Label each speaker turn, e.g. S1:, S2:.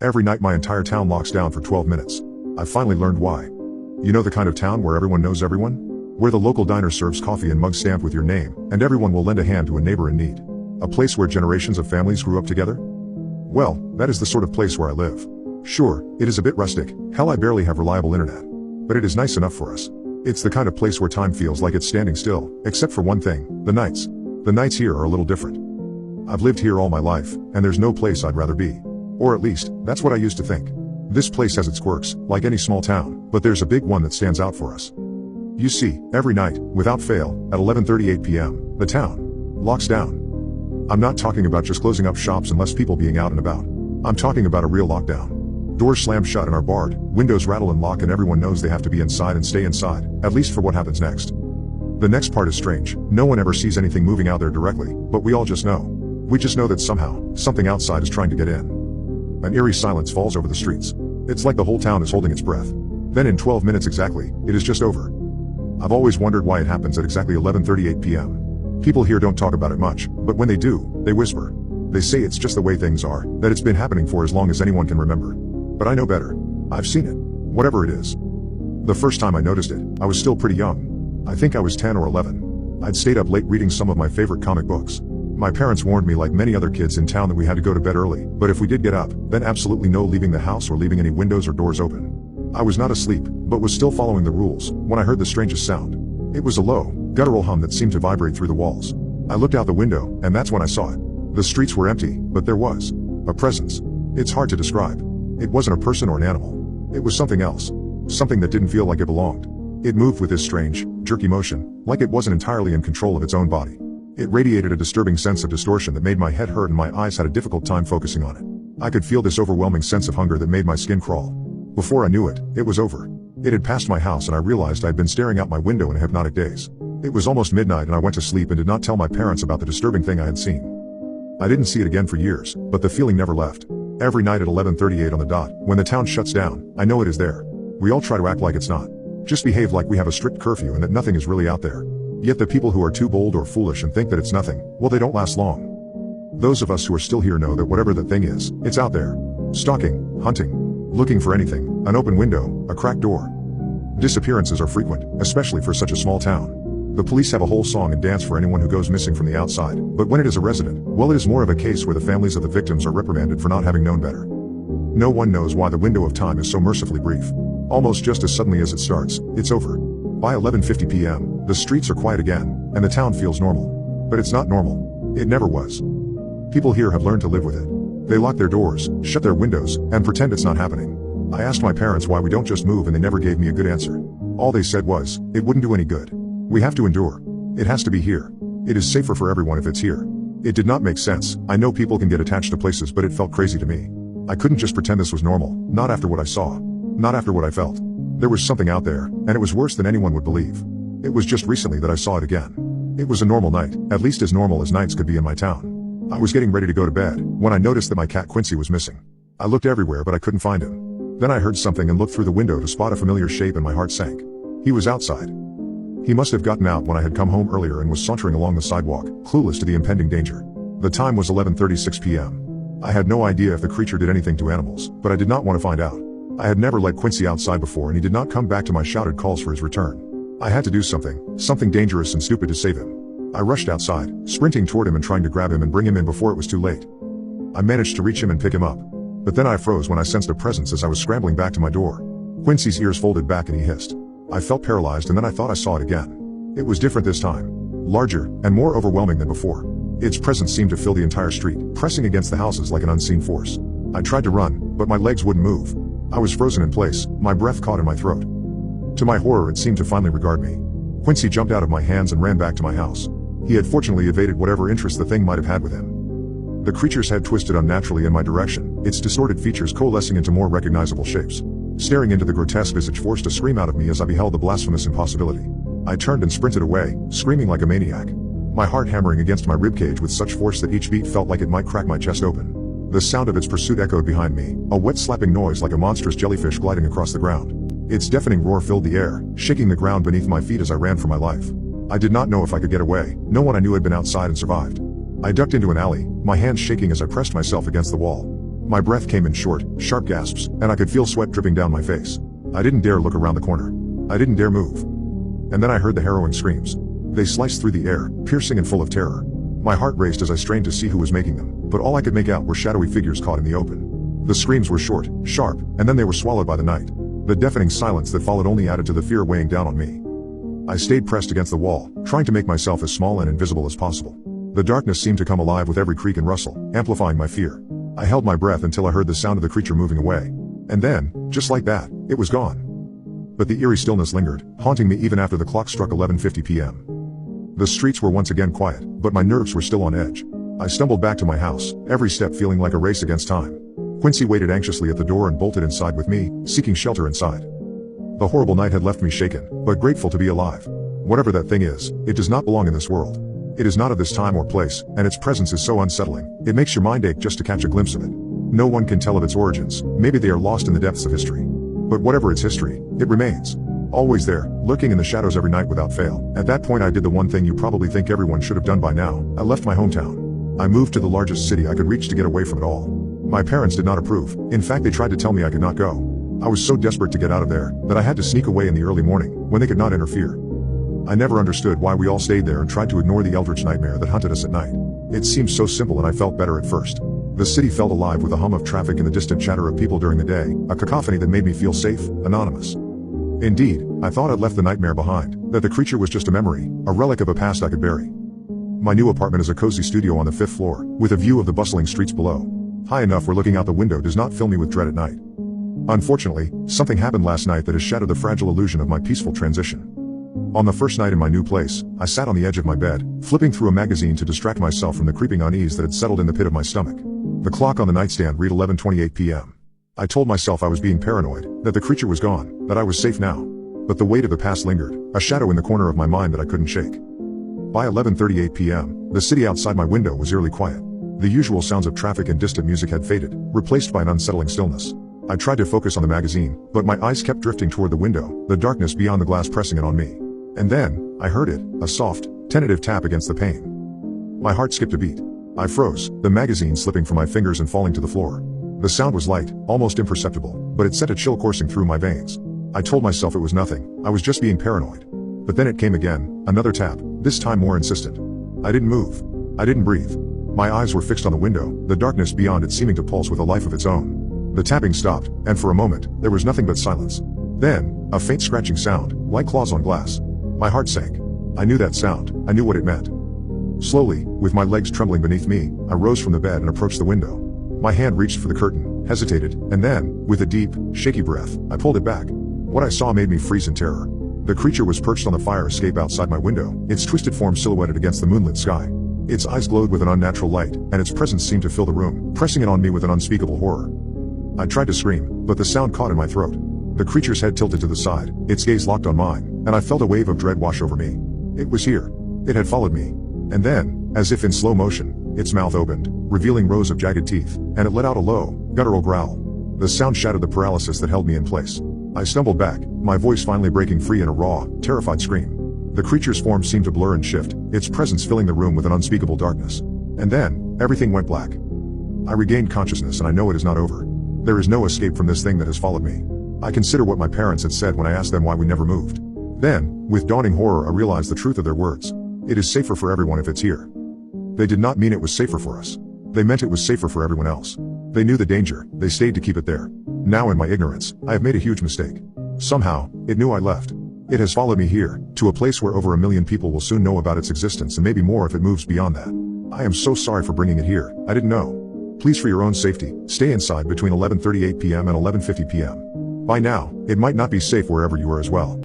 S1: Every night my entire town locks down for 12 minutes. I finally learned why. You know the kind of town where everyone knows everyone? Where the local diner serves coffee in mugs stamped with your name, and everyone will lend a hand to a neighbor in need. A place where generations of families grew up together? Well, that is the sort of place where I live. Sure, it is a bit rustic, hell I barely have reliable internet. But it is nice enough for us. It's the kind of place where time feels like it's standing still, except for one thing, the nights. The nights here are a little different. I've lived here all my life, and there's no place I'd rather be. Or at least, that's what I used to think. This place has its quirks, like any small town, but there's a big one that stands out for us. You see, every night, without fail, at 11:38 p.m., the town locks down. I'm not talking about just closing up shops and less people being out and about. I'm talking about a real lockdown. Doors slam shut and are barred, windows rattle and lock, and everyone knows they have to be inside and stay inside, at least for what happens next. The next part is strange. No one ever sees anything moving out there directly, but we all just know. We just know that somehow, something outside is trying to get in. An eerie silence falls over the streets. It's like the whole town is holding its breath. Then in 12 minutes exactly, it is just over. I've always wondered why it happens at exactly 11:38 p.m. People here don't talk about it much, but when they do, they whisper. They say it's just the way things are, that it's been happening for as long as anyone can remember. But I know better. I've seen it. Whatever it is. The first time I noticed it, I was still pretty young. I think I was 10 or 11. I'd stayed up late reading some of my favorite comic books. My parents warned me, like many other kids in town, that we had to go to bed early, but if we did get up, then absolutely no leaving the house or leaving any windows or doors open. I was not asleep, but was still following the rules, when I heard the strangest sound. It was a low, guttural hum that seemed to vibrate through the walls. I looked out the window, and that's when I saw it. The streets were empty, but there was a presence. It's hard to describe. It wasn't a person or an animal. It was something else. Something that didn't feel like it belonged. It moved with this strange, jerky motion, like it wasn't entirely in control of its own body. It radiated a disturbing sense of distortion that made my head hurt and my eyes had a difficult time focusing on it. I could feel this overwhelming sense of hunger that made my skin crawl. Before I knew it, it was over. It had passed my house and I realized I'd been staring out my window in a hypnotic daze. It was almost midnight and I went to sleep and did not tell my parents about the disturbing thing I had seen. I didn't see it again for years, but the feeling never left. Every night at 11:38 on the dot, when the town shuts down, I know it is there. We all try to act like it's not. Just behave like we have a strict curfew and that nothing is really out there. Yet the people who are too bold or foolish and think that it's nothing, well, they don't last long. Those of us who are still here know that whatever that thing is, it's out there. Stalking, hunting, looking for anything, an open window, a cracked door. Disappearances are frequent, especially for such a small town. The police have a whole song and dance for anyone who goes missing from the outside, but when it is a resident, well, it is more of a case where the families of the victims are reprimanded for not having known better. No one knows why the window of time is so mercifully brief. Almost just as suddenly as it starts, it's over. By 11:50 p.m., the streets are quiet again, and the town feels normal. But it's not normal. It never was. People here have learned to live with it. They lock their doors, shut their windows, and pretend it's not happening. I asked my parents why we don't just move and they never gave me a good answer. All they said was, it wouldn't do any good. We have to endure. It has to be here. It is safer for everyone if it's here. It did not make sense. I know people can get attached to places, but it felt crazy to me. I couldn't just pretend this was normal, not after what I saw. Not after what I felt. There was something out there, and it was worse than anyone would believe. It was just recently that I saw it again. It was a normal night, at least as normal as nights could be in my town. I was getting ready to go to bed, when I noticed that my cat Quincy was missing. I looked everywhere but I couldn't find him. Then I heard something and looked through the window to spot a familiar shape and my heart sank. He was outside. He must have gotten out when I had come home earlier and was sauntering along the sidewalk, clueless to the impending danger. The time was 11:36 p.m. I had no idea if the creature did anything to animals, but I did not want to find out. I had never let Quincy outside before and he did not come back to my shouted calls for his return. I had to do something dangerous and stupid to save him. I rushed outside, sprinting toward him and trying to grab him and bring him in before it was too late. I managed to reach him and pick him up. But then I froze when I sensed a presence as I was scrambling back to my door. Quincy's ears folded back and he hissed. I felt paralyzed and then I thought I saw it again. It was different this time. Larger, and more overwhelming than before. Its presence seemed to fill the entire street, pressing against the houses like an unseen force. I tried to run, but my legs wouldn't move. I was frozen in place, my breath caught in my throat. To my horror, it seemed to finally regard me. Quincy jumped out of my hands and ran back to my house. He had fortunately evaded whatever interest the thing might have had with him. The creature's head twisted unnaturally in my direction, its distorted features coalescing into more recognizable shapes. Staring into the grotesque visage forced a scream out of me as I beheld the blasphemous impossibility. I turned and sprinted away, screaming like a maniac. My heart hammering against my ribcage with such force that each beat felt like it might crack my chest open. The sound of its pursuit echoed behind me, a wet slapping noise like a monstrous jellyfish gliding across the ground. Its deafening roar filled the air, shaking the ground beneath my feet as I ran for my life. I did not know if I could get away. No one I knew had been outside and survived. I ducked into an alley, my hands shaking as I pressed myself against the wall. My breath came in short, sharp gasps, and I could feel sweat dripping down my face. I didn't dare look around the corner. I didn't dare move. And then I heard the harrowing screams. They sliced through the air, piercing and full of terror. My heart raced as I strained to see who was making them, but all I could make out were shadowy figures caught in the open. The screams were short, sharp, and then they were swallowed by the night. The deafening silence that followed only added to the fear weighing down on me. I stayed pressed against the wall, trying to make myself as small and invisible as possible. The darkness seemed to come alive with every creak and rustle, amplifying my fear. I held my breath until I heard the sound of the creature moving away. And then, just like that, it was gone. But the eerie stillness lingered, haunting me even after the clock struck 11:50 p.m. The streets were once again quiet, but my nerves were still on edge. I stumbled back to my house, every step feeling like a race against time. Quincy waited anxiously at the door and bolted inside with me, seeking shelter inside. The horrible night had left me shaken, but grateful to be alive. Whatever that thing is, it does not belong in this world. It is not of this time or place, and its presence is so unsettling, it makes your mind ache just to catch a glimpse of it. No one can tell of its origins, maybe they are lost in the depths of history. But whatever its history, it remains. Always there, lurking in the shadows every night without fail. At that point I did the one thing you probably think everyone should have done by now. I left my hometown. I moved to the largest city I could reach to get away from it all. My parents did not approve. In fact, they tried to tell me I could not go. I was so desperate to get out of there, that I had to sneak away in the early morning, when they could not interfere. I never understood why we all stayed there and tried to ignore the eldritch nightmare that hunted us at night. It seemed so simple and I felt better at first. The city felt alive with the hum of traffic and the distant chatter of people during the day, a cacophony that made me feel safe, anonymous. Indeed, I thought I'd left the nightmare behind, that the creature was just a memory, a relic of a past I could bury. My new apartment is a cozy studio on the 5th floor, with a view of the bustling streets below. High enough where looking out the window does not fill me with dread at night. Unfortunately, something happened last night that has shattered the fragile illusion of my peaceful transition. On the first night in my new place, I sat on the edge of my bed, flipping through a magazine to distract myself from the creeping unease that had settled in the pit of my stomach. The clock on the nightstand read 11:28 p.m. I told myself I was being paranoid, that the creature was gone, that I was safe now. But the weight of the past lingered, a shadow in the corner of my mind that I couldn't shake. By 11:38 p.m., the city outside my window was eerily quiet. The usual sounds of traffic and distant music had faded, replaced by an unsettling stillness. I tried to focus on the magazine, but my eyes kept drifting toward the window, the darkness beyond the glass pressing in on me. And then, I heard it, a soft, tentative tap against the pane. My heart skipped a beat. I froze, the magazine slipping from my fingers and falling to the floor. The sound was light, almost imperceptible, but it sent a chill coursing through my veins. I told myself it was nothing, I was just being paranoid. But then it came again, another tap, this time more insistent. I didn't move. I didn't breathe. My eyes were fixed on the window, the darkness beyond it seeming to pulse with a life of its own. The tapping stopped, and for a moment, there was nothing but silence. Then, a faint scratching sound, like claws on glass. My heart sank. I knew that sound, I knew what it meant. Slowly, with my legs trembling beneath me, I rose from the bed and approached the window. My hand reached for the curtain, hesitated, and then, with a deep, shaky breath, I pulled it back. What I saw made me freeze in terror. The creature was perched on the fire escape outside my window, its twisted form silhouetted against the moonlit sky. Its eyes glowed with an unnatural light, and its presence seemed to fill the room, pressing in on me with an unspeakable horror. I tried to scream, but the sound caught in my throat. The creature's head tilted to the side, its gaze locked on mine, and I felt a wave of dread wash over me. It was here. It had followed me. And then, as if in slow motion, its mouth opened, revealing rows of jagged teeth, and it let out a low, guttural growl. The sound shattered the paralysis that held me in place. I stumbled back, my voice finally breaking free in a raw, terrified scream. The creature's form seemed to blur and shift, its presence filling the room with an unspeakable darkness. And then, everything went black. I regained consciousness and I know it is not over. There is no escape from this thing that has followed me. I consider what my parents had said when I asked them why we never moved. Then, with dawning horror I realized the truth of their words. It is safer for everyone if it's here. They did not mean it was safer for us. They meant it was safer for everyone else. They knew the danger, they stayed to keep it there. Now in my ignorance, I have made a huge mistake. Somehow, it knew I left. It has followed me here, to a place where over 1 million people will soon know about its existence and maybe more if it moves beyond that. I am so sorry for bringing it here, I didn't know. Please, for your own safety, stay inside between 11:38 p.m. and 11:50 p.m. By now, it might not be safe wherever you are as well.